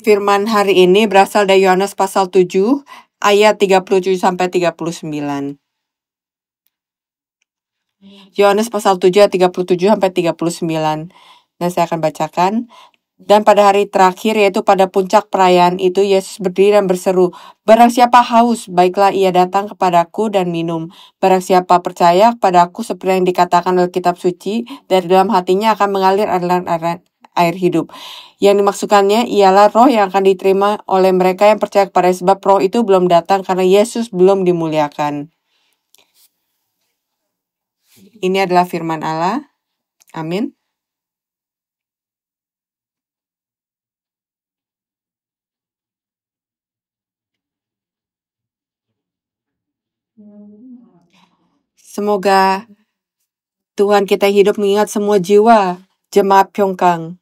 Firman hari ini berasal dari Yohanes pasal 7 ayat 37 sampai 39. Yohanes pasal 7 ayat 37 sampai 39. Dan saya akan bacakan. Dan pada hari terakhir, yaitu pada puncak perayaan itu, Yesus berdiri dan berseru, "Barang siapa haus, baiklah ia datang kepadaku dan minum. Barang siapa percaya kepadaku, seperti yang dikatakan oleh kitab suci, dari dalam hatinya akan mengalir aliran air hidup." Yang dimaksudkannya ialah roh yang akan diterima oleh mereka yang percaya kepada, sebab roh itu belum datang karena Yesus belum dimuliakan. Ini adalah firman Allah. Amin. Semoga Tuhan kita hidup mengingat semua jiwa jemaat Pyeongkang.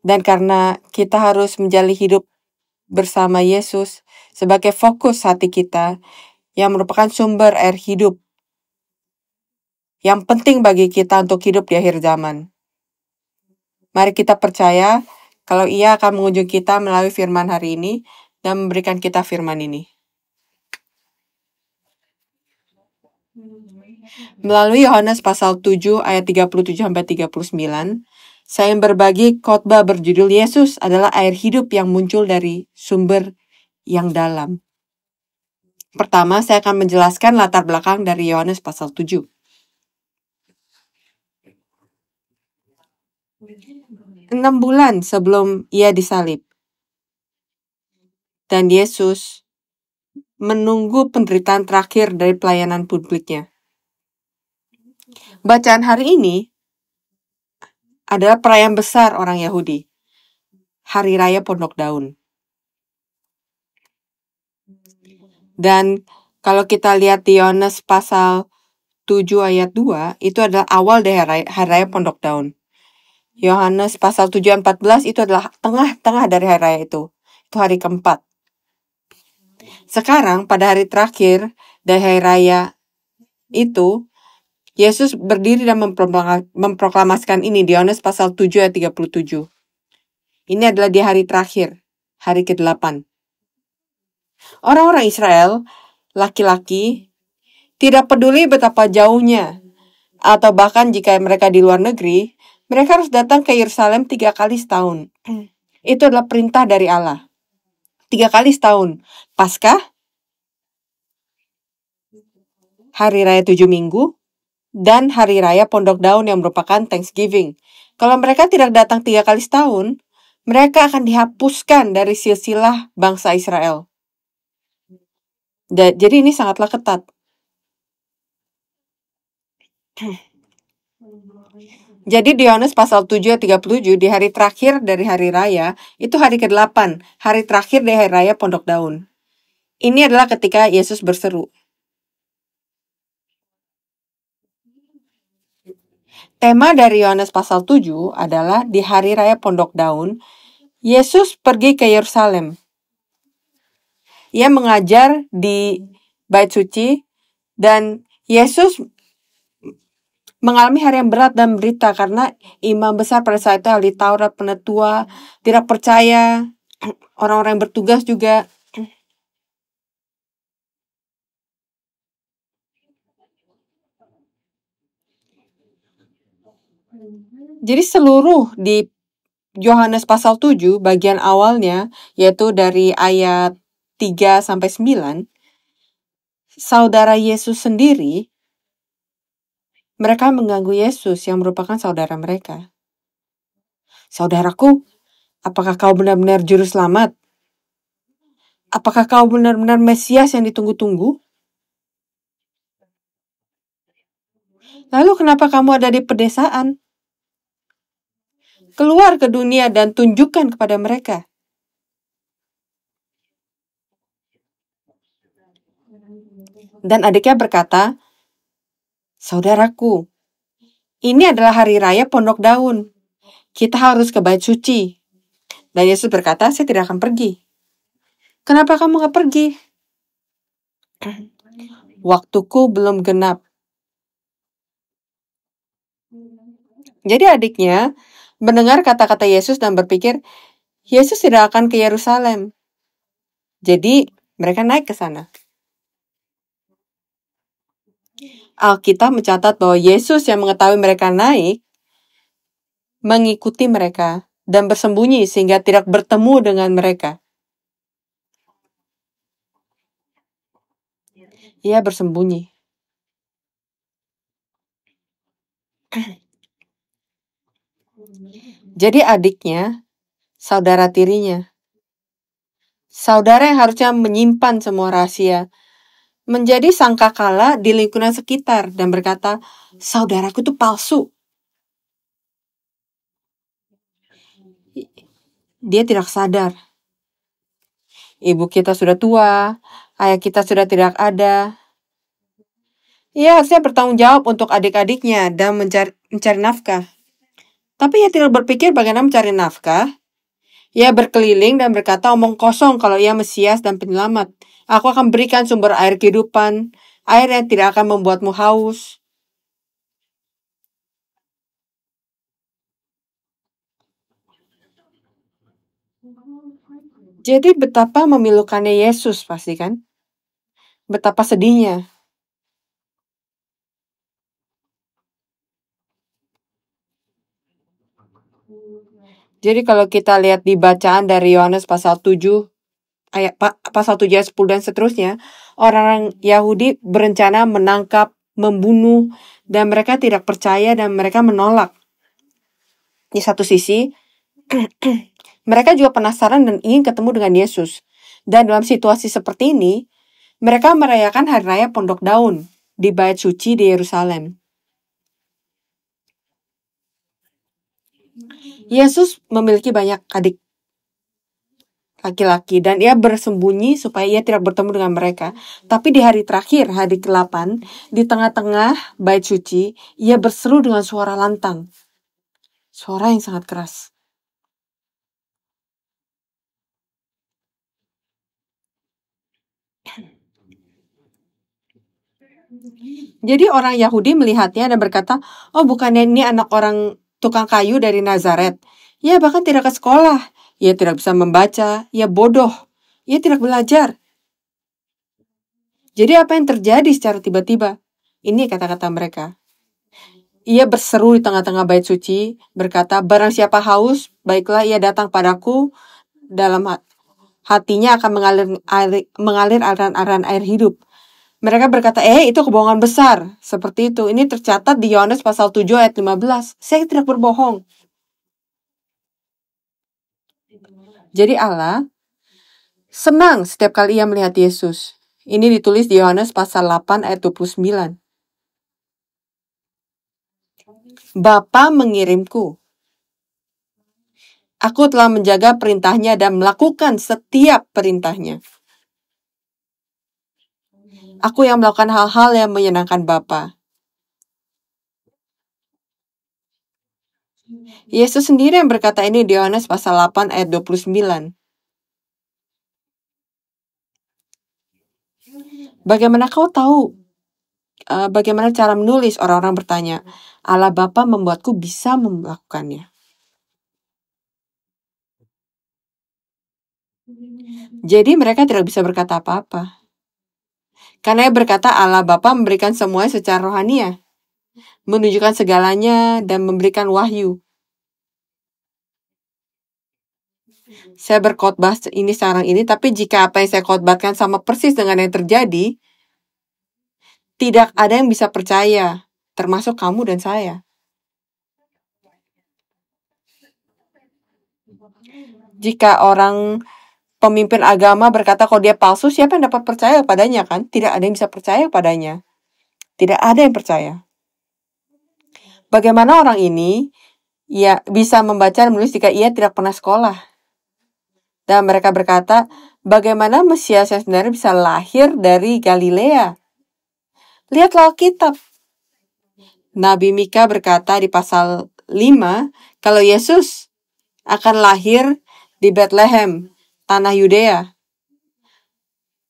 Dan karena kita harus menjalani hidup bersama Yesus sebagai fokus hati kita, yang merupakan sumber air hidup yang penting bagi kita untuk hidup di akhir zaman. Mari kita percaya kalau Ia akan mengunjungi kita melalui firman hari ini dan memberikan kita firman ini. Melalui Yohanes pasal 7 ayat 37 sampai 39, saya yang berbagi khotbah berjudul Yesus adalah air hidup yang muncul dari sumber yang dalam. Pertama, saya akan menjelaskan latar belakang dari Yohanes pasal 7. 6 bulan sebelum Ia disalib, dan Yesus menunggu penderitaan terakhir dari pelayanan publiknya. Bacaan hari ini adalah perayaan besar orang Yahudi, Hari Raya Pondok Daun. Dan kalau kita lihat di Yohanes pasal 7 ayat 2, itu adalah awal dari Hari Raya Pondok Daun. Yohanes pasal 7 ayat 14 itu adalah tengah-tengah dari hari raya itu. Itu hari keempat. Sekarang pada hari terakhir dari hari raya itu, Yesus berdiri dan memproklamasikan ini di Yohanes pasal 7 ayat 37. Ini adalah di hari terakhir, hari ke-8. Orang-orang Israel, laki-laki, tidak peduli betapa jauhnya, atau bahkan jika mereka di luar negeri, mereka harus datang ke Yerusalem 3 kali setahun. Itu adalah perintah dari Allah. 3 kali setahun. Paskah, Hari Raya 7 Minggu, dan Hari Raya Pondok Daun yang merupakan Thanksgiving. Kalau mereka tidak datang 3 kali setahun, mereka akan dihapuskan dari silsilah bangsa Israel. Jadi ini sangatlah ketat. Jadi di Yohanes pasal 7 ayat 37, di hari terakhir dari hari raya, itu hari ke-8, hari terakhir dari hari raya Pondok Daun. Ini adalah ketika Yesus berseru. Tema dari Yohanes pasal 7 adalah di hari raya Pondok Daun, Yesus pergi ke Yerusalem. Ia mengajar di Bait Suci, dan Yesus mengalami hari yang berat dan berita karena imam besar pada saat itu, ahli Taurat, penetua, tidak percaya, orang-orang yang bertugas juga. Jadi seluruh di Yohanes pasal 7 bagian awalnya, yaitu dari ayat 3 sampai 9, saudara Yesus sendiri, mereka mengganggu Yesus yang merupakan saudara mereka. Saudaraku, apakah kau benar-benar juru selamat? Apakah kau benar-benar Mesias yang ditunggu-tunggu? Lalu kenapa kamu ada di pedesaan? Keluar ke dunia dan tunjukkan kepada mereka. Dan adiknya berkata, saudaraku, ini adalah hari raya Pondok Daun. Kita harus ke Bait Suci. Dan Yesus berkata, saya tidak akan pergi. Kenapa kamu gak pergi? Waktuku belum genap. Jadi adiknya mendengar kata-kata Yesus dan berpikir, Yesus tidak akan ke Yerusalem. Jadi mereka naik ke sana. Alkitab mencatat bahwa Yesus yang mengetahui mereka naik, mengikuti mereka dan bersembunyi sehingga tidak bertemu dengan mereka. Ia bersembunyi. Jadi adiknya, saudara tirinya, saudara yang harusnya menyimpan semua rahasia, menjadi sangkakala di lingkungan sekitar dan berkata, saudaraku itu palsu. Dia tidak sadar. Ibu kita sudah tua, ayah kita sudah tidak ada. Ia harusnya bertanggung jawab untuk adik-adiknya dan mencari nafkah. Tapi ia tidak berpikir bagaimana mencari nafkah. Ia berkeliling dan berkata omong kosong kalau ia Mesias dan penyelamat. Aku akan berikan sumber air kehidupan, air yang tidak akan membuatmu haus. Jadi betapa memilukannya Yesus pasti kan? Betapa sedihnya. Jadi kalau kita lihat di bacaan dari Yohanes pasal 7, pasal 7 ayat 10 dan seterusnya, orang-orang Yahudi berencana menangkap, membunuh, dan mereka tidak percaya dan mereka menolak. Di satu sisi, mereka juga penasaran dan ingin ketemu dengan Yesus. Dan dalam situasi seperti ini, mereka merayakan hari raya Pondok Daun di Bait Suci di Yerusalem. Yesus memiliki banyak adik laki-laki dan ia bersembunyi supaya ia tidak bertemu dengan mereka. Tapi di hari terakhir, hari ke-8, di tengah-tengah Bait Suci, ia berseru dengan suara lantang. Suara yang sangat keras. Jadi orang Yahudi melihatnya dan berkata, oh bukannya ini anak orang tukang kayu dari Nazaret. Ia bahkan tidak ke sekolah. Ia tidak bisa membaca. Ia bodoh. Ia tidak belajar. Jadi apa yang terjadi secara tiba-tiba? Ini kata-kata mereka. Ia berseru di tengah-tengah bait suci, berkata, barang siapa haus, baiklah ia datang padaku, dalam hatinya akan mengalir aliran air hidup. Mereka berkata, itu kebohongan besar. Seperti itu. Ini tercatat di Yohanes pasal 7 ayat 15. Saya tidak berbohong. Jadi Allah senang setiap kali ia melihat Yesus. Ini ditulis di Yohanes pasal 8 ayat 29. Bapa mengirimku. Aku telah menjaga perintahnya dan melakukan setiap perintahnya. Aku yang melakukan hal-hal yang menyenangkan Bapa. Yesus sendiri yang berkata ini di Yohanes pasal 8 ayat 29. Bagaimana kau tahu? Bagaimana cara menulis? Orang-orang bertanya. Allah Bapa membuatku bisa melakukannya. Jadi mereka tidak bisa berkata apa-apa. Karena ia berkata Allah Bapa memberikan semuanya secara rohania. Menunjukkan segalanya dan memberikan wahyu. Saya berkhotbah ini sekarang ini, tapi jika apa yang saya khotbahkan sama persis dengan yang terjadi, tidak ada yang bisa percaya, termasuk kamu dan saya. Jika orang pemimpin agama berkata kalau dia palsu, siapa yang dapat percaya padanya kan? Tidak ada yang bisa percaya padanya. Tidak ada yang percaya. Bagaimana orang ini bisa membaca dan menulis jika ia tidak pernah sekolah? Dan mereka berkata, bagaimana Mesias yang sebenarnya bisa lahir dari Galilea? Lihatlah Alkitab. Nabi Mika berkata di pasal 5, kalau Yesus akan lahir di Bethlehem, tanah Yudea.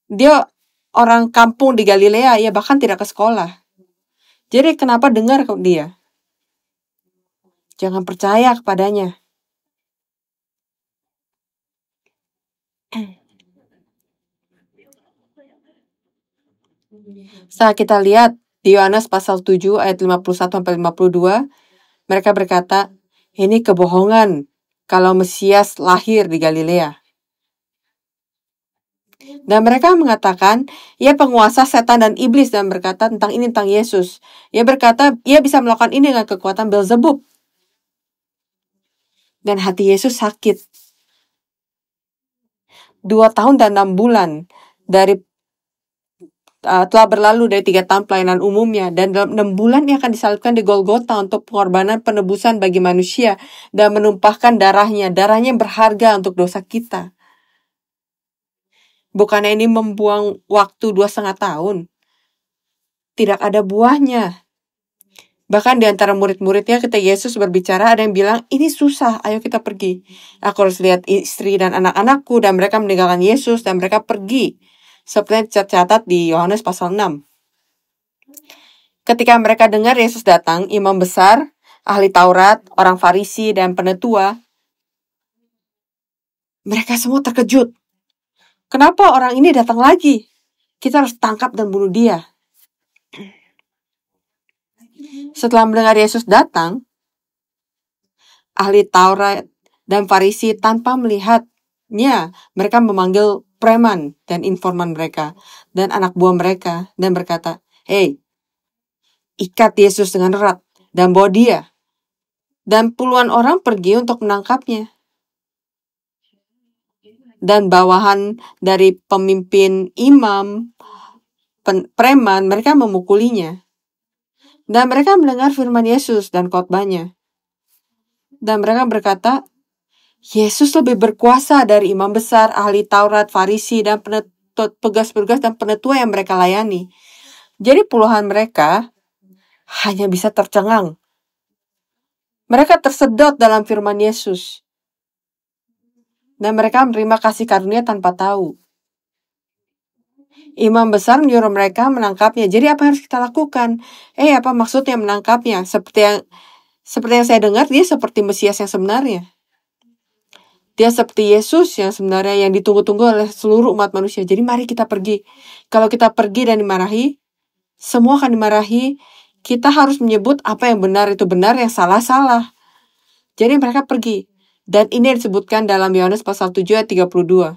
Dia orang kampung di Galilea, ia bahkan tidak ke sekolah. Jadi kenapa dengar dia? Jangan percaya kepadanya. Saat kita lihat di Yohanes pasal 7 ayat 51-52, mereka berkata, ini kebohongan kalau Mesias lahir di Galilea. Dan mereka mengatakan, ia penguasa setan dan iblis, dan berkata tentang ini, tentang Yesus. Ia berkata, ia bisa melakukan ini dengan kekuatan Beelzebub. Dan hati Yesus sakit. 2 tahun dan 6 bulan dari telah berlalu dari 3 tahun pelayanan umumnya, dan dalam 6 bulan ia akan disalibkan di Golgota untuk pengorbanan penebusan bagi manusia dan menumpahkan darahnya yang berharga untuk dosa kita. Bukannya ini membuang waktu 2,5 tahun. Tidak ada buahnya. Bahkan di antara murid-muridnya ketika Yesus berbicara, ada yang bilang, ini susah, ayo kita pergi. Aku harus lihat istri dan anak-anakku, dan mereka meninggalkan Yesus, dan mereka pergi. Seperti yang tercatat di Yohanes pasal 6. Ketika mereka dengar Yesus datang, imam besar, ahli Taurat, orang Farisi, dan penetua, mereka semua terkejut. Kenapa orang ini datang lagi? Kita harus tangkap dan bunuh dia. Setelah mendengar Yesus datang, ahli Taurat dan Farisi tanpa melihatnya, mereka memanggil preman dan informan mereka dan anak buah mereka dan berkata, "Hei, ikat Yesus dengan erat dan bawa dia." Dan puluhan orang pergi untuk menangkapnya. Dan bawahan dari pemimpin imam, preman, mereka memukulinya. Dan mereka mendengar firman Yesus dan khotbahnya. Dan mereka berkata, Yesus lebih berkuasa dari imam besar, ahli Taurat, Farisi, dan petugas-petugas dan penetua yang mereka layani. Jadi puluhan mereka hanya bisa tercengang. Mereka tersedot dalam firman Yesus. Dan mereka menerima kasih karunia tanpa tahu. Imam besar menyuruh mereka menangkapnya. Jadi apa yang harus kita lakukan? Apa maksudnya menangkapnya? Seperti yang saya dengar, dia seperti Mesias yang sebenarnya. Dia seperti Yesus yang sebenarnya yang ditunggu-tunggu oleh seluruh umat manusia. Jadi mari kita pergi. Kalau kita pergi dan dimarahi, semua akan dimarahi. Kita harus menyebut apa yang benar itu benar, yang salah. Jadi mereka pergi. Dan ini disebutkan dalam Yohanes pasal 7 ayat 32.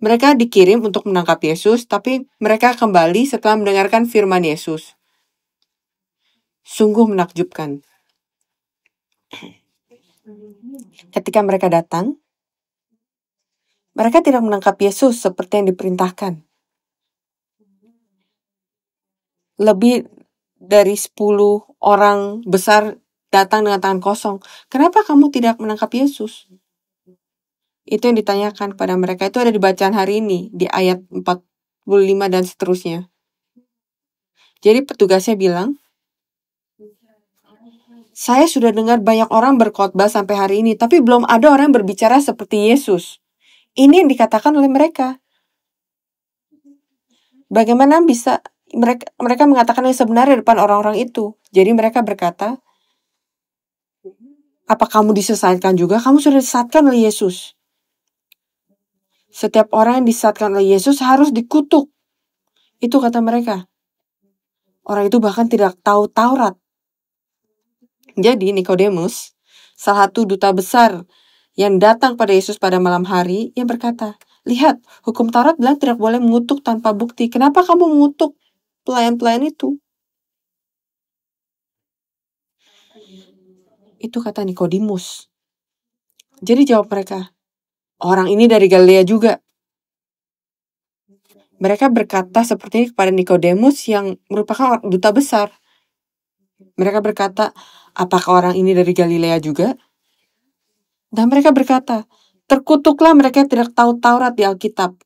Mereka dikirim untuk menangkap Yesus, tapi mereka kembali setelah mendengarkan firman Yesus. Sungguh menakjubkan. Ketika mereka datang, mereka tidak menangkap Yesus seperti yang diperintahkan. Lebih dari 10 orang besar datang dengan tangan kosong. Kenapa kamu tidak menangkap Yesus? Itu yang ditanyakan kepada mereka. Itu ada di bacaan hari ini, di ayat 45 dan seterusnya. Jadi petugasnya bilang, saya sudah dengar banyak orang berkhotbah sampai hari ini, tapi belum ada orang yang berbicara seperti Yesus. Ini yang dikatakan oleh mereka. Bagaimana bisa mereka mengatakan yang sebenarnya di depan orang-orang itu? Jadi mereka berkata, apa kamu disesatkan juga? Kamu sudah disesatkan oleh Yesus. Setiap orang yang disesatkan oleh Yesus harus dikutuk. Itu kata mereka. Orang itu bahkan tidak tahu Taurat. Jadi Nikodemus, salah satu duta besar yang datang pada Yesus pada malam hari, yang berkata, lihat, hukum Taurat bilang tidak boleh mengutuk tanpa bukti. Kenapa kamu mengutuk pelayan-pelayan itu? Itu kata Nikodemus. Jadi jawab mereka, orang ini dari Galilea juga. Mereka berkata seperti ini kepada Nikodemus yang merupakan duta besar. Mereka berkata, apakah orang ini dari Galilea juga? Dan mereka berkata, terkutuklah mereka yang tidak tahu Taurat di Alkitab.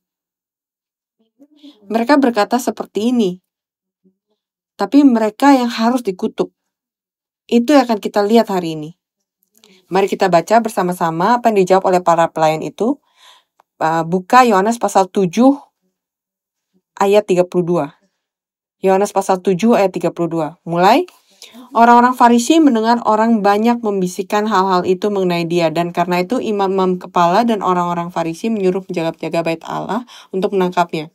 Mereka berkata seperti ini. Tapi mereka yang harus dikutuk. Itu yang akan kita lihat hari ini. Mari kita baca bersama-sama apa yang dijawab oleh para pelayan itu. Buka Yohanes pasal 7 ayat 32. Yohanes pasal 7 ayat 32. Mulai. Orang-orang Farisi mendengar orang banyak membisikkan hal-hal itu mengenai dia. Dan karena itu imam-imam kepala dan orang-orang Farisi menyuruh penjaga-penjaga bait Allah untuk menangkapnya.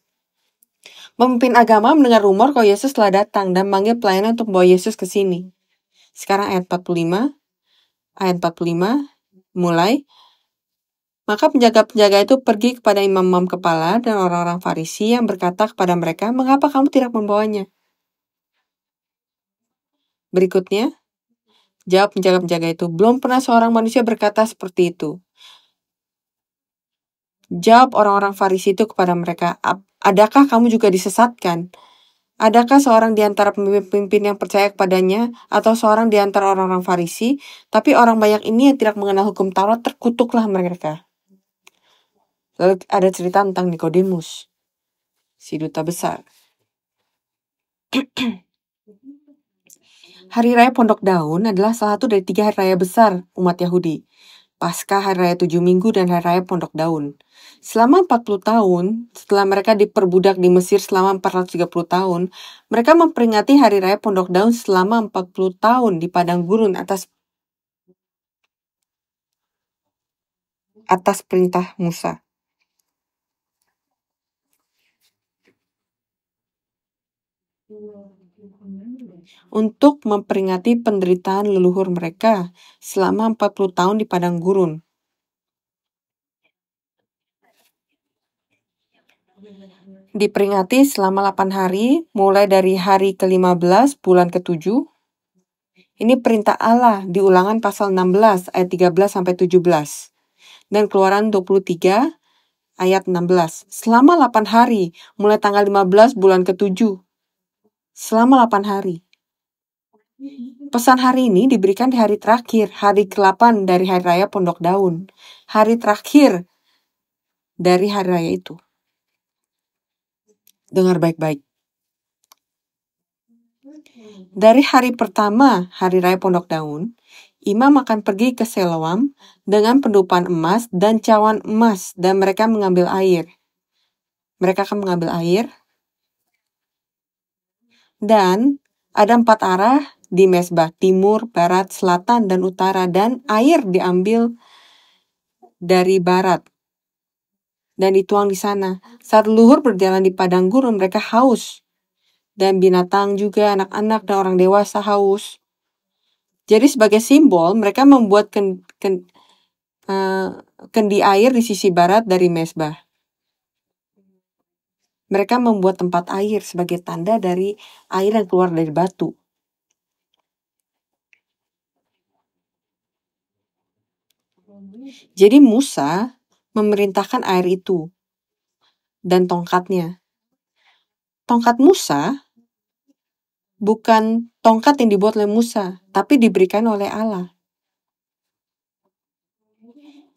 Pemimpin agama mendengar rumor kalau Yesus telah datang dan memanggil pelayanan untuk membawa Yesus ke sini. Sekarang ayat 45. Ayat 45 mulai. Maka penjaga-penjaga itu pergi kepada imam-imam kepala dan orang-orang Farisi yang berkata kepada mereka, "Mengapa kamu tidak membawanya?" Berikutnya, jawab penjaga-penjaga itu, "Belum pernah seorang manusia berkata seperti itu." Jawab orang-orang Farisi itu kepada mereka, "Adakah kamu juga disesatkan? Adakah seorang di antara pemimpin yang percaya kepadanya atau seorang di antara orang-orang Farisi? Tapi orang banyak ini yang tidak mengenal hukum Taurat, terkutuklah mereka." Lalu ada cerita tentang Nikodemus, si duta besar. Hari Raya Pondok Daun adalah salah satu dari 3 hari raya besar umat Yahudi. Paskah, Hari Raya 7 Minggu, dan Hari Raya Pondok Daun. Selama 40 tahun, setelah mereka diperbudak di Mesir selama 430 tahun, mereka memperingati Hari Raya Pondok Daun selama 40 tahun di padang gurun atas perintah Musa. Untuk memperingati penderitaan leluhur mereka selama 40 tahun di padang gurun. Diperingati selama 8 hari, mulai dari hari ke-15 bulan ke-7. Ini perintah Allah di Ulangan pasal 16 ayat 13 sampai 17. Dan Keluaran 23 ayat 16. Selama 8 hari, mulai tanggal 15 bulan ke-7. Selama 8 hari. Pesan hari ini diberikan di hari terakhir, hari ke-8 dari Hari Raya Pondok Daun. Hari terakhir dari hari raya itu. Dengar baik-baik. Dari hari pertama Hari Raya Pondok Daun, imam akan pergi ke Siloam dengan pendupan emas dan cawan emas dan mereka mengambil air. Mereka akan mengambil air dan ada 4 arah di mezbah, timur, barat, selatan, dan utara, dan air diambil dari barat dan dituang di sana. Saat leluhur berjalan di padang gurun, mereka haus. Dan binatang juga, anak-anak dan orang dewasa haus. Jadi sebagai simbol, mereka membuat kendi air di sisi barat dari mezbah. Mereka membuat tempat air sebagai tanda dari air yang keluar dari batu. Jadi Musa memerintahkan air itu dan tongkatnya. Tongkat Musa bukan tongkat yang dibuat oleh Musa, tapi diberikan oleh Allah.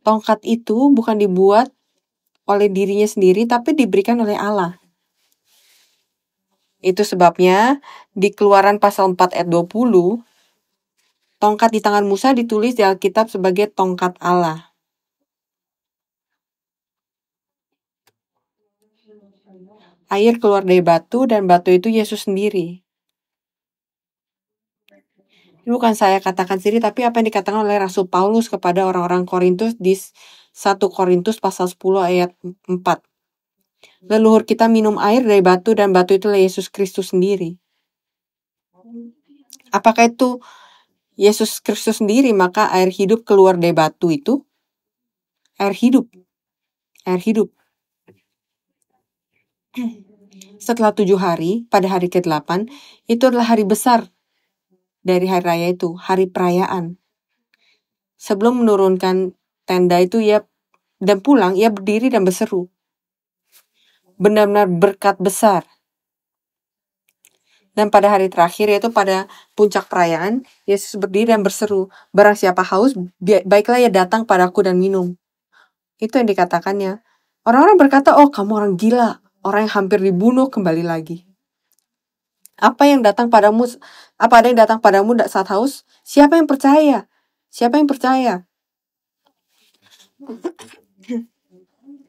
Tongkat itu bukan dibuat oleh dirinya sendiri, tapi diberikan oleh Allah. Itu sebabnya di Keluaran pasal 4 ayat 20, tongkat di tangan Musa ditulis di Alkitab sebagai tongkat Allah. Air keluar dari batu dan batu itu Yesus sendiri. Ini bukan saya katakan sendiri, tapi apa yang dikatakan oleh Rasul Paulus kepada orang-orang Korintus di 1 Korintus pasal 10 ayat 4. Leluhur kita minum air dari batu dan batu itulah Yesus Kristus sendiri. Apakah itu Yesus Kristus sendiri, maka air hidup keluar dari batu itu? Air hidup. Air hidup. Setelah 7 hari, pada hari ke-8, itu adalah hari besar dari hari raya itu, hari perayaan. Sebelum menurunkan tenda itu dan pulang, ia berdiri dan berseru. Benar-benar berkat besar. Dan pada hari terakhir, yaitu pada puncak perayaan, Yesus berdiri dan berseru, "Barang siapa haus, baiklah ia datang padaku dan minum." Itu yang dikatakannya. Orang-orang berkata, "Oh, kamu orang gila, orang yang hampir dibunuh kembali lagi." Apa yang datang padamu? Apa ada yang datang padamu saat haus? Siapa yang percaya? Siapa yang percaya?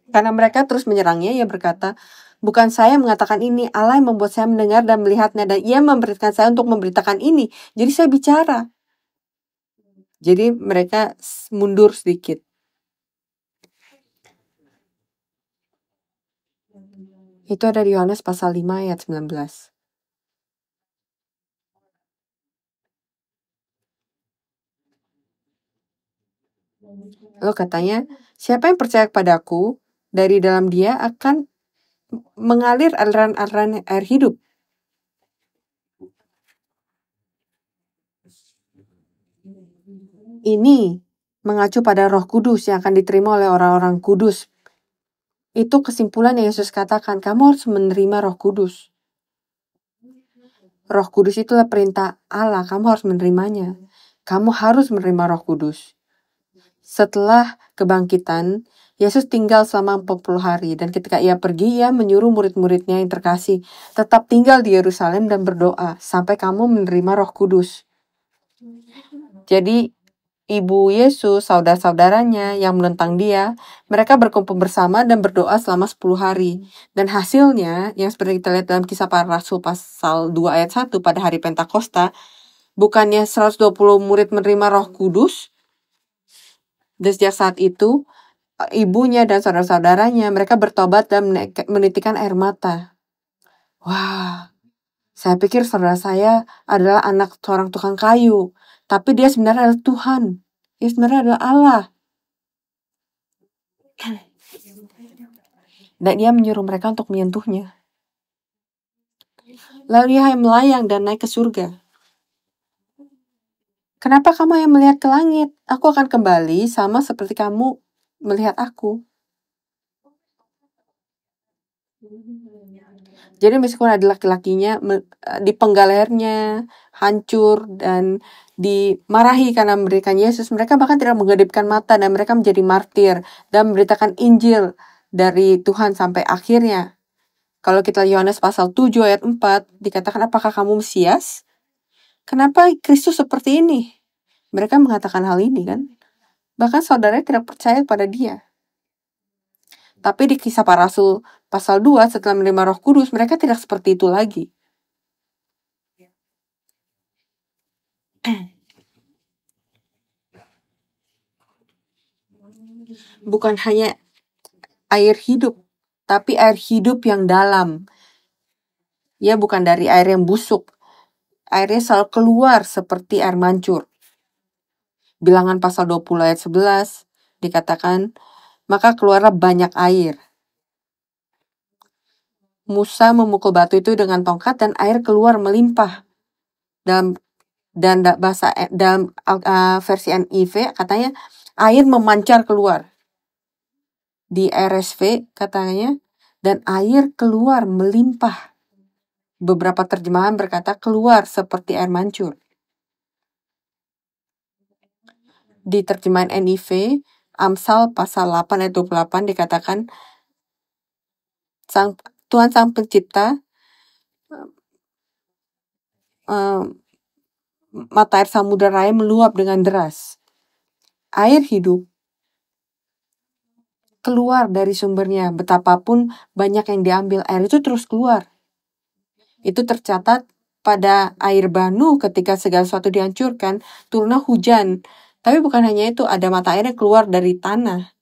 Karena mereka terus menyerangnya, ia berkata, "Bukan saya yang mengatakan ini, Allah yang membuat saya mendengar dan melihatnya, dan ia memberikan saya untuk memberitakan ini. Jadi saya bicara." Jadi mereka mundur sedikit. Itu ada di Yohanes pasal 5 ayat 19. Lalu katanya, siapa yang percaya kepadaku, dari dalam dia akan mengalir aliran-aliran air hidup. Ini mengacu pada Roh Kudus yang akan diterima oleh orang-orang kudus. Itu kesimpulan yang Yesus katakan, kamu harus menerima Roh Kudus. Roh Kudus itulah perintah Allah, kamu harus menerimanya. Kamu harus menerima Roh Kudus. Setelah kebangkitan, Yesus tinggal selama 40 hari, dan ketika ia pergi, ia menyuruh murid-muridnya yang terkasih tetap tinggal di Yerusalem dan berdoa sampai kamu menerima Roh Kudus. Jadi ibu Yesus, saudara-saudaranya yang menentang dia, mereka berkumpul bersama dan berdoa selama 10 hari. Dan hasilnya, yang seperti kita lihat dalam Kisah Para Rasul pasal 2 ayat 1 pada hari Pentakosta, bukannya 120 murid menerima Roh Kudus, dan sejak saat itu, ibunya dan saudara-saudaranya, mereka bertobat dan menitikkan air mata. Wah, saya pikir saudara saya adalah anak seorang tukang kayu, tapi dia sebenarnya adalah Tuhan. Dia sebenarnya adalah Allah. Dan dia menyuruh mereka untuk menyentuhnya. Lalu dia melayang dan naik ke surga. Kenapa kamu yang melihat ke langit? Aku akan kembali sama seperti kamu melihat aku. Jadi meskipun ada laki-lakinya dipenggal lehernya, hancur, dan dimarahi karena memberikan Yesus, mereka bahkan tidak mengedipkan mata dan mereka menjadi martir dan memberitakan Injil dari Tuhan sampai akhirnya. Kalau kita lihat Yohanes pasal 7 ayat 4, dikatakan apakah kamu Mesias? Kenapa Kristus seperti ini? Mereka mengatakan hal ini kan. Bahkan saudaranya tidak percaya pada dia. Tapi di Kisah Para Rasul pasal 2 setelah menerima Roh Kudus, mereka tidak seperti itu lagi. Bukan hanya air hidup, tapi air hidup yang dalam. Ya, bukan dari air yang busuk. Airnya selalu keluar seperti air mancur. Bilangan pasal 20 ayat 11 dikatakan, maka keluarlah banyak air. Musa memukul batu itu dengan tongkat dan air keluar melimpah. Dalam versi NIV katanya air memancar keluar. Di RSV katanya dan air keluar melimpah. Beberapa terjemahan berkata keluar seperti air mancur. Di terjemahan NIV, Amsal pasal 8 ayat 28 dikatakan Tuhan Sang Pencipta mata air samudera raya meluap dengan deras. Air hidup keluar dari sumbernya, betapapun banyak yang diambil, air itu terus keluar. Itu tercatat pada air Banu ketika segala sesuatu dihancurkan, turunlah hujan. Tapi bukan hanya itu, ada mata air yang keluar dari tanah.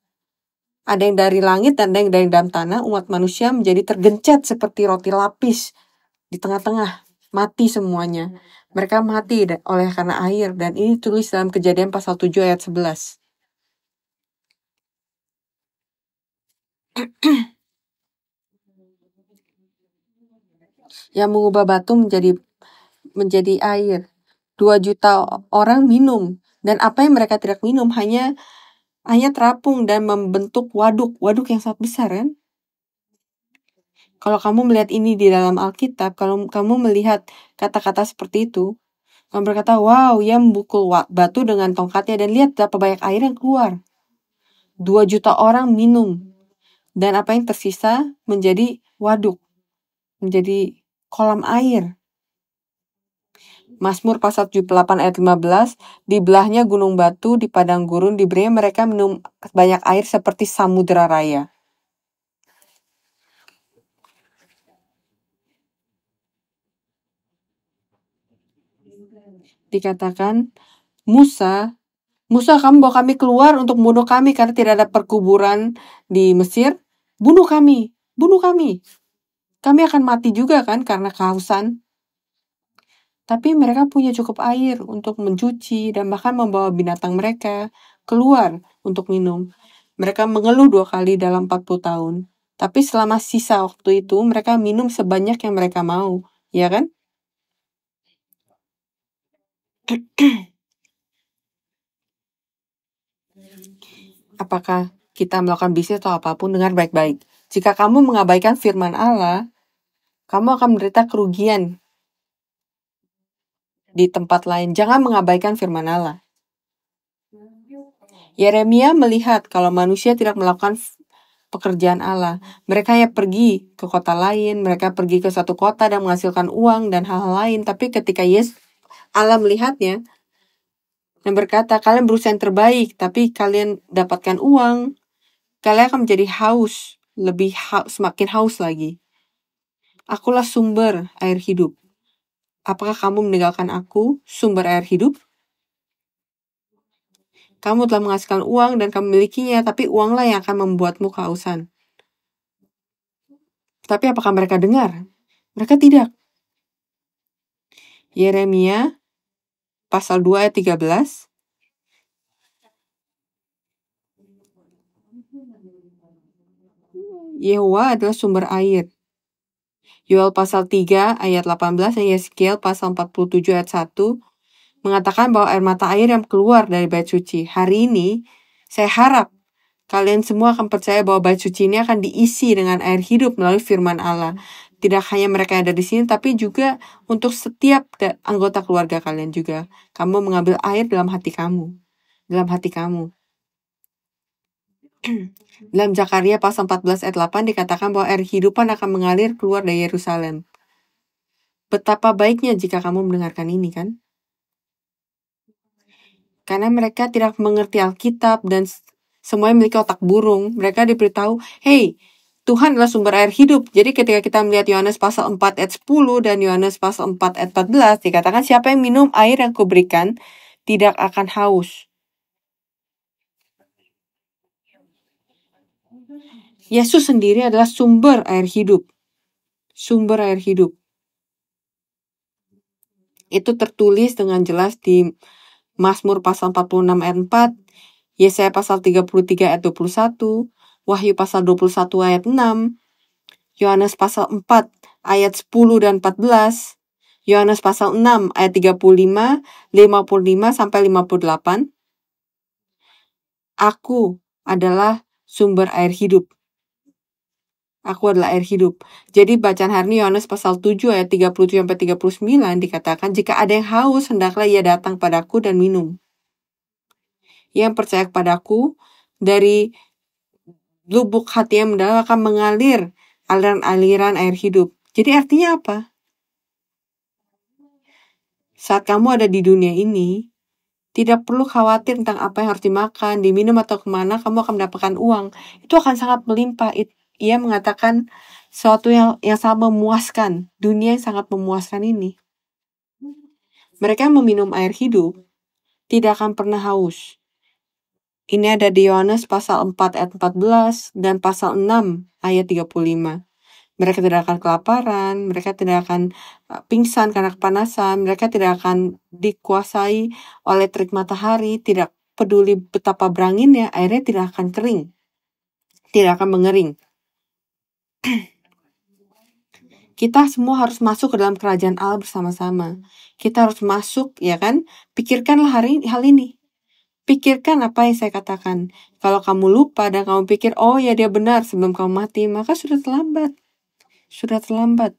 Ada yang dari langit dan ada yang dari dalam tanah. Umat manusia menjadi tergencet seperti roti lapis di tengah-tengah. Mati semuanya. Mereka mati oleh karena air. Dan ini tulis dalam Kejadian pasal 7 ayat 11. Yang mengubah batu menjadi air. 2 juta orang minum. Dan apa yang mereka tidak minum hanya terapung dan membentuk waduk yang sangat besar kan. Kalau kamu melihat ini di dalam Alkitab, kalau kamu melihat kata-kata seperti itu, kamu berkata, wow, ia memukul batu dengan tongkatnya dan lihat berapa banyak air yang keluar. 2 juta orang minum. Dan apa yang tersisa menjadi waduk. Menjadi kolam air. Mazmur pasal 78 ayat 15, di belahnya gunung batu, di padang gurun, diberinya mereka minum banyak air seperti samudera raya. Dikatakan, Musa, kamu bawa kami keluar untuk membunuh kami karena tidak ada perkuburan di Mesir. Bunuh kami. Kami akan mati juga kan karena kehausan. Tapi mereka punya cukup air untuk mencuci dan bahkan membawa binatang mereka keluar untuk minum. Mereka mengeluh 2 kali dalam 40 tahun. Tapi selama sisa waktu itu mereka minum sebanyak yang mereka mau, ya kan? Apakah kita melakukan bisnis atau apapun, dengar baik-baik. Jika kamu mengabaikan firman Allah, kamu akan menderita kerugian di tempat lain. Jangan mengabaikan firman Allah. Yeremia melihat kalau manusia tidak melakukan pekerjaan Allah. Mereka ya pergi ke kota lain, mereka pergi ke satu kota dan menghasilkan uang dan hal-hal lain. Tapi ketika Allah melihatnya dan berkata, kalian berusaha yang terbaik, tapi kalian dapatkan uang, kalian akan menjadi haus, semakin haus lagi. Akulah sumber air hidup. Apakah kamu meninggalkan aku, sumber air hidup? Kamu telah menghasilkan uang dan kamu memilikinya, tapi uanglah yang akan membuatmu kehausan. Tapi apakah mereka dengar? Mereka tidak. Yeremia pasal 2 ayat 13. Yehowa adalah sumber air. Yoel pasal 3 ayat 18 dan Yeskiel pasal 47 ayat 1 mengatakan bahwa air mata air yang keluar dari bait suci. Hari ini, saya harap kalian semua akan percaya bahwa bait suci ini akan diisi dengan air hidup melalui firman Allah. Tidak hanya mereka yang ada di sini, tapi juga untuk setiap anggota keluarga kalian juga. Kamu mengambil air dalam hati kamu. Dalam hati kamu. Dalam Zakaria pasal 14 ayat 8 dikatakan bahwa air hidupan akan mengalir keluar dari Yerusalem. Betapa baiknya jika kamu mendengarkan ini kan? Karena mereka tidak mengerti Alkitab dan semuanya memiliki otak burung. Mereka diberitahu, hey, Tuhan adalah sumber air hidup. Jadi ketika kita melihat Yohanes pasal 4 ayat 10 dan Yohanes pasal 4 ayat 14, dikatakan siapa yang minum air yang kuberikan tidak akan haus. Yesus sendiri adalah sumber air hidup. Sumber air hidup. Itu tertulis dengan jelas di Mazmur pasal 46 ayat 4, Yesaya pasal 33 ayat 21, Wahyu pasal 21 ayat 6, Yohanes pasal 4 ayat 10 dan 14, Yohanes pasal 6 ayat 35, 55 sampai 58. Aku adalah sumber air hidup. Aku adalah air hidup. Jadi bacaan hari ini Yohanes pasal 7 ayat 37 sampai 39 dikatakan, jika ada yang haus, hendaklah ia datang padaku dan minum. Yang percaya kepadaku, dari lubuk hati yang mendalam akan mengalir aliran-aliran air hidup. Jadi artinya apa? Saat kamu ada di dunia ini, tidak perlu khawatir tentang apa yang harus dimakan, diminum atau kemana kamu akan mendapatkan uang. Itu akan sangat melimpah. Ia mengatakan sesuatu yang sangat memuaskan. Dunia yang sangat memuaskan ini. Mereka yang meminum air hidup tidak akan pernah haus. Ini ada di Yohanes pasal 4 ayat 14 dan pasal 6 ayat 35. Mereka tidak akan kelaparan, mereka tidak akan pingsan karena kepanasan, mereka tidak akan dikuasai oleh terik matahari, tidak peduli betapa beranginnya, airnya tidak akan kering, tidak akan mengering. Kita semua harus masuk ke dalam kerajaan Allah bersama-sama. Kita harus masuk, ya kan? Pikirkanlah hal ini. Pikirkan apa yang saya katakan. Kalau kamu lupa dan kamu pikir, oh ya dia benar sebelum kamu mati, maka sudah terlambat. Sudah terlambat.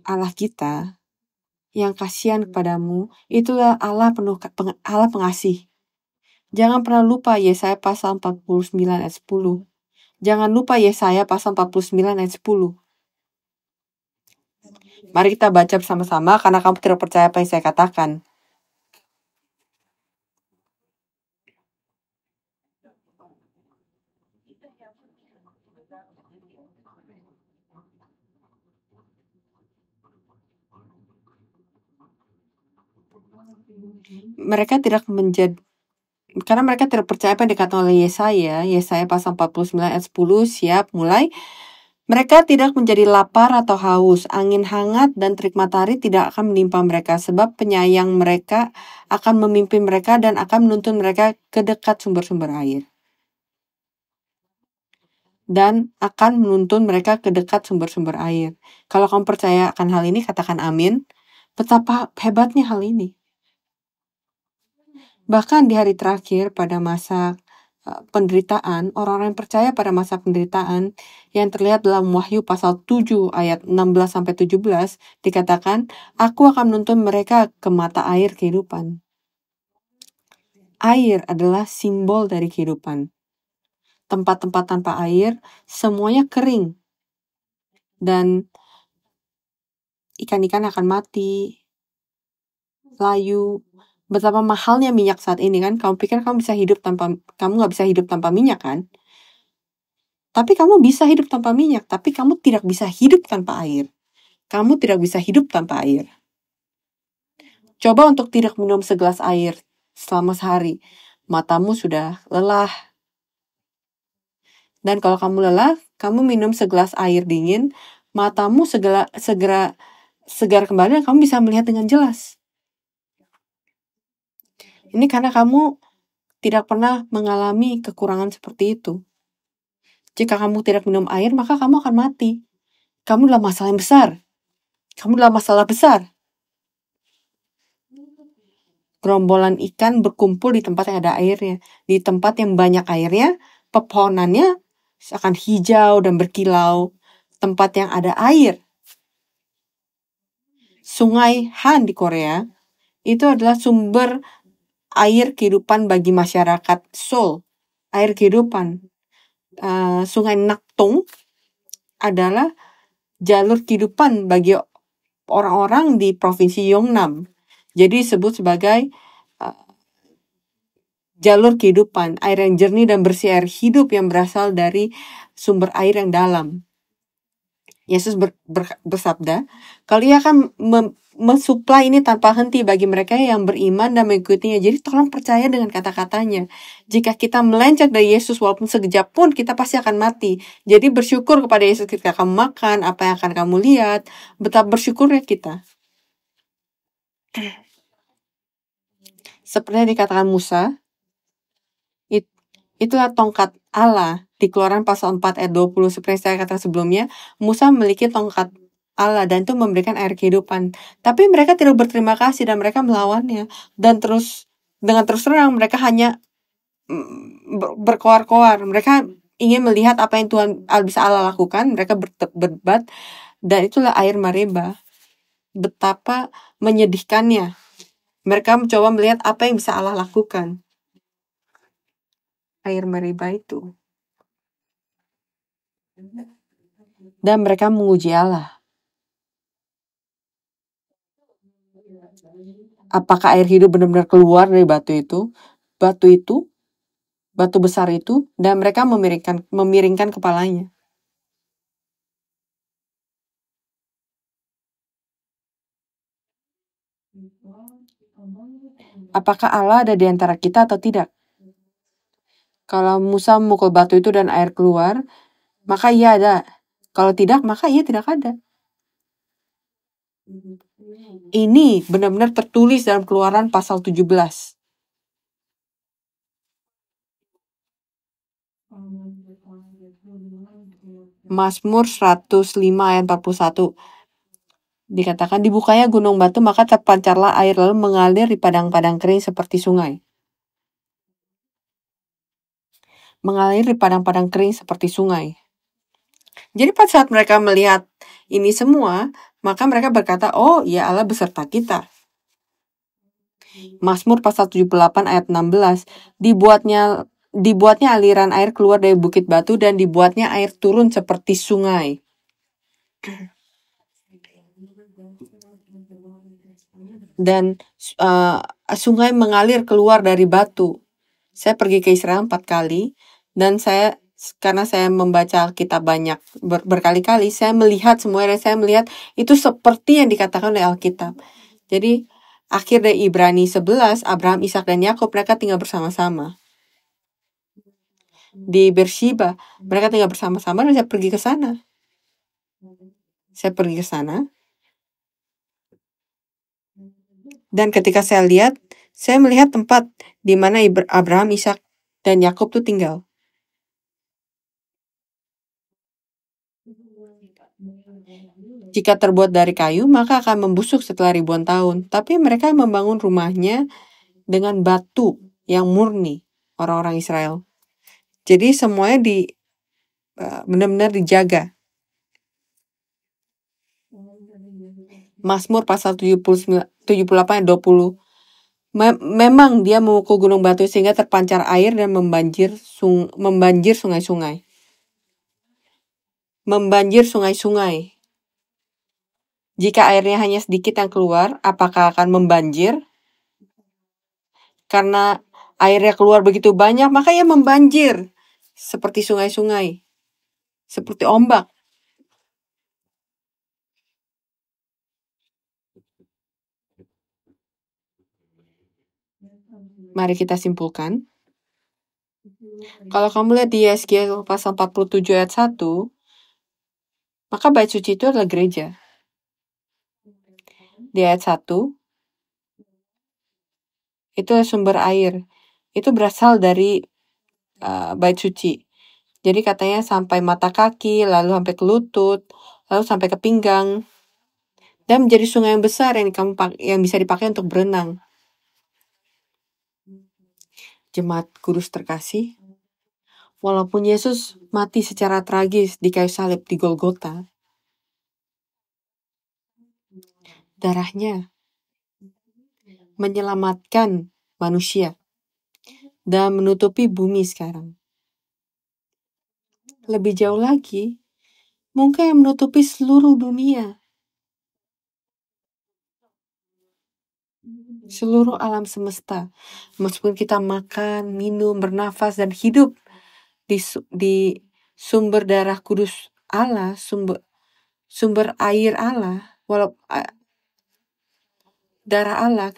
Allah kita yang kasihan kepadamu, itulah Allah Allah pengasih. Jangan pernah lupa Yesaya pasal 49 ayat 10. Jangan lupa Yesaya pasal 49 ayat 10. Mari kita baca bersama-sama karena kamu tidak percaya apa yang saya katakan. Mereka tidak Karena mereka tidak percaya apa yang dikatakan oleh Yesaya pasal 49 ayat 10, siap, mulai. Mereka tidak menjadi lapar atau haus, angin hangat dan terik matahari tidak akan menimpa mereka, sebab penyayang mereka akan memimpin mereka dan akan menuntun mereka ke dekat sumber-sumber air. Dan akan menuntun mereka ke dekat sumber-sumber air. Kalau kamu percaya akan hal ini, katakan amin. Betapa hebatnya hal ini. Bahkan di hari terakhir pada masa penderitaan, orang-orang yang percaya pada masa penderitaan yang terlihat dalam Wahyu pasal 7 ayat 16-17 dikatakan, aku akan menuntun mereka ke mata air kehidupan. Air adalah simbol dari kehidupan. Tempat-tempat tanpa air, semuanya kering. Dan ikan-ikan akan mati, layu. Betapa mahalnya minyak saat ini kan? Kamu pikir kamu nggak bisa hidup tanpa minyak kan? Tapi kamu bisa hidup tanpa minyak, tapi kamu tidak bisa hidup tanpa air. Kamu tidak bisa hidup tanpa air. Coba untuk tidak minum segelas air selama sehari. Matamu sudah lelah. Dan kalau kamu lelah, kamu minum segelas air dingin, matamu segera segar kembali dan kamu bisa melihat dengan jelas. Ini karena kamu tidak pernah mengalami kekurangan seperti itu. Jika kamu tidak minum air, maka kamu akan mati. Kamu dalam masalah yang besar. Kamu dalam masalah besar. Gerombolan ikan berkumpul di tempat yang ada airnya. Di tempat yang banyak airnya, pepohonannya akan hijau dan berkilau. Tempat yang ada air. Sungai Han di Korea, itu adalah sumber air kehidupan bagi masyarakat Seoul. Air kehidupan. Sungai Naktung adalah jalur kehidupan bagi orang-orang di provinsi Yeongnam. Jadi disebut sebagai jalur kehidupan, air yang jernih dan bersih, air hidup yang berasal dari sumber air yang dalam. Yesus bersabda, kalau ia akan mensuplai ini tanpa henti bagi mereka yang beriman dan mengikutinya. Jadi tolong percaya dengan kata-katanya. Jika kita melenceng dari Yesus walaupun sekejap pun, kita pasti akan mati. Jadi bersyukur kepada Yesus ketika kamu makan, apa yang akan kamu lihat. Betapa bersyukurnya kita. Seperti yang dikatakan Musa, itulah tongkat Allah. Di Keluaran pasal 4 ayat 20, seperti saya katakan sebelumnya, Musa memiliki tongkat Allah dan itu memberikan air kehidupan. Tapi mereka tidak berterima kasih dan mereka melawannya. Dan dengan terus terang mereka hanya berkoar-koar. Mereka ingin melihat apa yang Tuhan bisa Allah lakukan. Mereka berdebat dan itulah air Meribah. Betapa menyedihkannya. Mereka mencoba melihat apa yang bisa Allah lakukan. Air Meribah itu. Dan mereka menguji Allah. Apakah air hidup benar-benar keluar dari batu itu? Batu besar itu, dan mereka memiringkan kepalanya. Apakah Allah ada di antara kita atau tidak? Kalau Musa memukul batu itu dan air keluar, maka ia ada. Kalau tidak, maka ia tidak ada. Ini benar-benar tertulis dalam Keluaran pasal 17. Mazmur 105 ayat 41. Dikatakan, dibukanya gunung batu, maka terpancarlah air lalu mengalir di padang-padang kering seperti sungai. Mengalir di padang-padang kering seperti sungai. Jadi pada saat mereka melihat ini semua, maka mereka berkata, oh ya Allah beserta kita. Mazmur pasal 78 ayat 16, dibuatnya aliran air keluar dari bukit batu dan dibuatnya air turun seperti sungai. Dan sungai mengalir keluar dari batu. Saya pergi ke Israel 4 kali dan karena saya membaca kitab banyak berkali-kali, saya melihat semua dan saya melihat itu seperti yang dikatakan oleh Alkitab. Jadi akhir dari Ibrani 11, Abraham, Ishak, dan Yakub mereka tinggal bersama-sama. Di Beersheba, mereka tinggal bersama-sama dan saya pergi ke sana. Dan ketika saya lihat, saya melihat tempat di mana Abraham, Ishak, dan Yakub tuh tinggal. Jika terbuat dari kayu, maka akan membusuk setelah ribuan tahun. Tapi mereka membangun rumahnya dengan batu yang murni, orang-orang Israel. Jadi semuanya benar-benar dijaga. Mazmur pasal 78 ayat 20. Memang dia memukul gunung batu sehingga terpancar air dan membanjir sungai-sungai. Membanjir sungai-sungai. Jika airnya hanya sedikit yang keluar, apakah akan membanjir? Karena airnya keluar begitu banyak, maka ia membanjir. Seperti sungai-sungai. Seperti ombak. Mari kita simpulkan. Kalau kamu lihat di Yeskiel pasal 47 ayat 1, maka bait suci itu adalah gereja. Di ayat 1, itu sumber air. Itu berasal dari bait suci. Jadi katanya sampai mata kaki, lalu sampai ke lutut, lalu sampai ke pinggang. Dan menjadi sungai yang besar yang bisa dipakai untuk berenang. Jemaat Kudus terkasih, walaupun Yesus mati secara tragis di kayu salib di Golgota, darahnya menyelamatkan manusia dan menutupi bumi sekarang. Lebih jauh lagi, mungkin yang menutupi seluruh dunia. Seluruh alam semesta. Meskipun kita makan, minum, bernafas, dan hidup di sumber darah kudus Allah, sumber air Allah, darah Allah,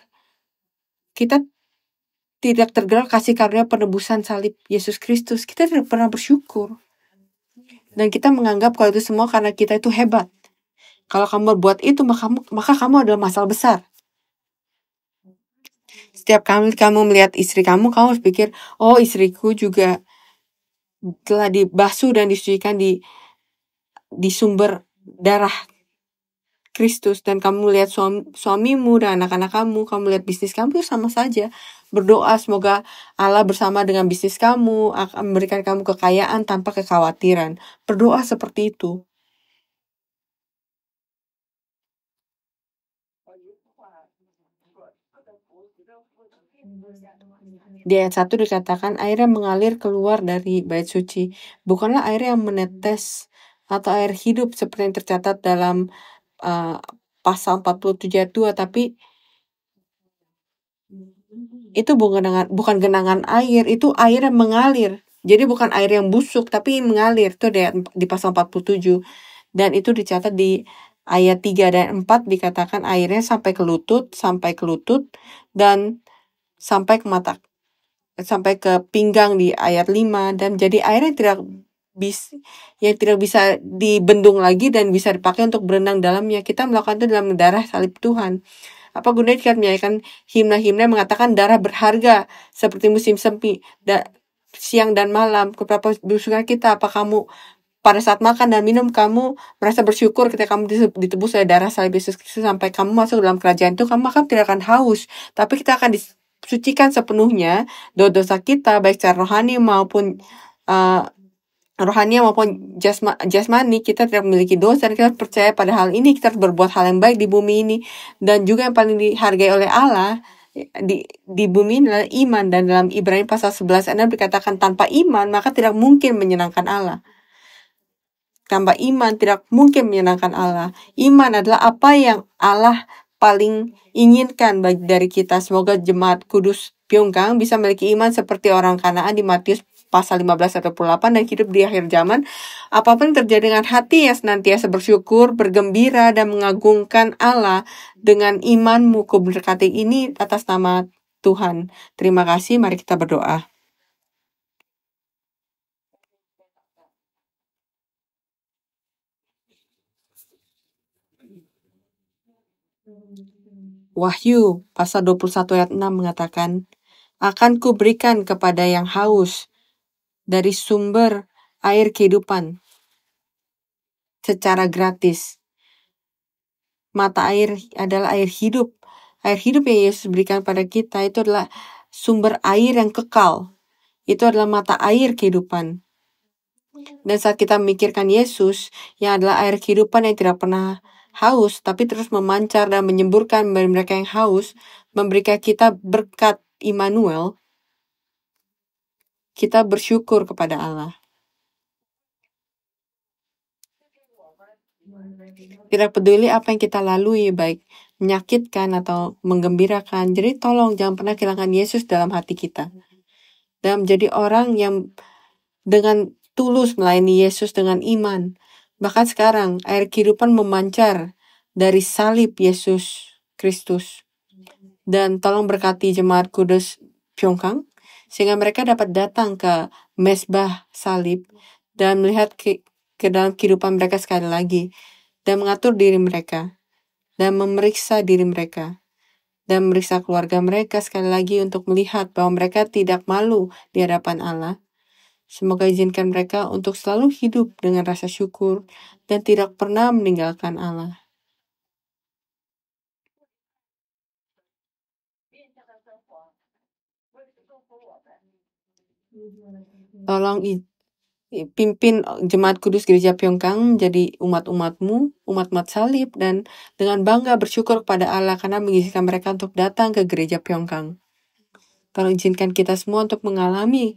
kita tidak tergerak kasih karunia penebusan salib Yesus Kristus. Kita tidak pernah bersyukur. Dan kita menganggap kalau itu semua karena kita itu hebat. Kalau kamu berbuat itu, maka kamu adalah masalah besar. Setiap kali kamu melihat istri kamu harus pikir, oh istriku juga telah dibasuh dan disucikan di sumber darah Kristus. Dan kamu lihat suamimu dan anak-anak kamu lihat bisnis kamu, itu sama saja. Berdoa semoga Allah bersama dengan bisnis kamu, akan memberikan kamu kekayaan tanpa kekhawatiran. Berdoa seperti itu. Di ayat 1 dikatakan air yang mengalir keluar dari bait suci. Bukanlah air yang menetes atau air hidup seperti yang tercatat dalam pasal 47 ayat 2, tapi itu bukan genangan air, itu air yang mengalir. Jadi bukan air yang busuk, tapi mengalir. Itu di pasal 47. Dan itu dicatat di ayat 3 dan 4 dikatakan airnya sampai ke lutut, dan sampai ke mata, sampai ke pinggang di ayat 5. Dan jadi airnya tidak bisa dibendung lagi dan bisa dipakai untuk berenang dalamnya. Kita melakukan itu dalam darah salib Tuhan. Apa gunanya kita menyanyikan himna-himna mengatakan darah berharga seperti musim semi, siang dan malam. Keberapa bersyukur kita? Apa kamu pada saat makan dan minum kamu merasa bersyukur ketika kamu ditebus oleh darah salib Yesus Kristus sampai kamu masuk dalam kerajaan itu? Kamu akan tidak akan haus, tapi kita akan disucikan sepenuhnya dosa kita baik secara rohani maupun jasmani. Kita tidak memiliki dosa dan kita percaya pada hal ini. Kita harus berbuat hal yang baik di bumi ini. Dan juga yang paling dihargai oleh Allah di bumi ini adalah iman. Dan dalam Ibrani pasal 11 ayat 6 dikatakan tanpa iman maka tidak mungkin menyenangkan Allah. Tanpa iman tidak mungkin menyenangkan Allah. Iman adalah apa yang Allah paling inginkan dari kita. Semoga jemaat Kudus Pyonggang bisa memiliki iman seperti orang Kanaan di Matius pasal 15:28 dan hidup di akhir zaman. Apapun yang terjadi dengan hati yang senantiasa bersyukur, bergembira, dan mengagungkan Allah dengan imanmu. Kuberkati ini atas nama Tuhan. Terima kasih, mari kita berdoa. Wahyu pasal 21 ayat 6 mengatakan, akan kuberikan kepada yang haus dari sumber air kehidupan secara gratis. Mata air adalah air hidup. Air hidup yang Yesus berikan pada kita itu adalah sumber air yang kekal. Itu adalah mata air kehidupan. Dan saat kita memikirkan Yesus yang adalah air kehidupan yang tidak pernah haus, tapi terus memancar dan menyemburkan bagi mereka yang haus, memberikan kita berkat Immanuel, kita bersyukur kepada Allah. Tidak peduli apa yang kita lalui, baik menyakitkan atau menggembirakan. Jadi tolong jangan pernah kehilangan Yesus dalam hati kita. Dan menjadi orang yang dengan tulus melayani Yesus dengan iman. Bahkan sekarang air kehidupan memancar dari salib Yesus Kristus. Dan tolong berkati jemaat kudus Pyeongchang sehingga mereka dapat datang ke mesbah salib dan melihat ke dalam kehidupan mereka sekali lagi dan mengatur diri mereka dan memeriksa diri mereka dan memeriksa keluarga mereka sekali lagi untuk melihat bahwa mereka tidak malu di hadapan Allah. Semoga izinkan mereka untuk selalu hidup dengan rasa syukur dan tidak pernah meninggalkan Allah. Tolong pimpin jemaat kudus gereja Pyeongchang menjadi umat-umatmu, umat-umat salib, dan dengan bangga bersyukur kepada Allah karena mengizinkan mereka untuk datang ke gereja Pyeongchang. Tolong izinkan kita semua untuk mengalami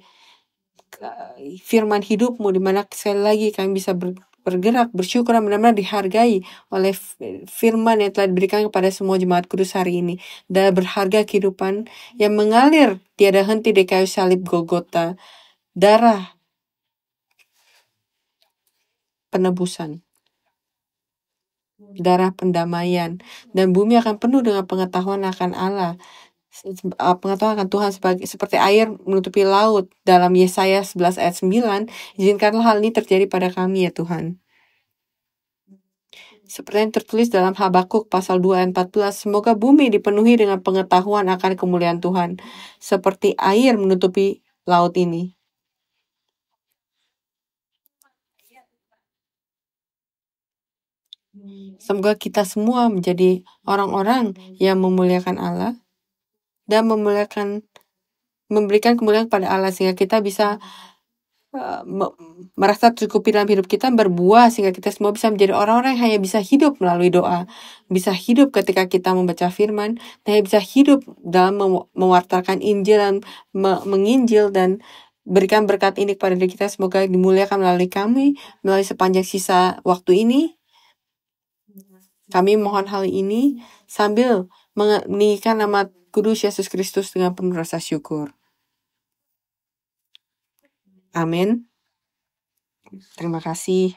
firman hidupmu, di mana sekali lagi kami bisa bergerak, bersyukur, dan benar-benar dihargai oleh firman yang telah diberikan kepada semua jemaat kudus hari ini. Dan berharga kehidupan yang mengalir tiada henti di kayu salib Golgota. Darah penebusan, darah pendamaian, dan bumi akan penuh dengan pengetahuan akan Allah. Pengetahuan akan Tuhan seperti air menutupi laut dalam Yesaya 11 ayat 9. Izinkanlah hal ini terjadi pada kami ya Tuhan. Seperti yang tertulis dalam Habakuk pasal 2 ayat 14, semoga bumi dipenuhi dengan pengetahuan akan kemuliaan Tuhan, seperti air menutupi laut ini. Semoga kita semua menjadi orang-orang yang memuliakan Allah dan memberikan kemuliaan kepada Allah sehingga kita bisa merasa tercukupi dalam hidup kita, berbuah sehingga kita semua bisa menjadi orang-orang yang hanya bisa hidup melalui doa, bisa hidup ketika kita membaca firman, dan bisa hidup dalam mewartakan Injil dan menginjil dan berikan berkat ini kepada diri kita. Semoga dimuliakan melalui kami, melalui sepanjang sisa waktu ini. Kami mohon hal ini sambil meninggikan nama kudus Yesus Kristus dengan penuh rasa syukur. Amin. Terima kasih.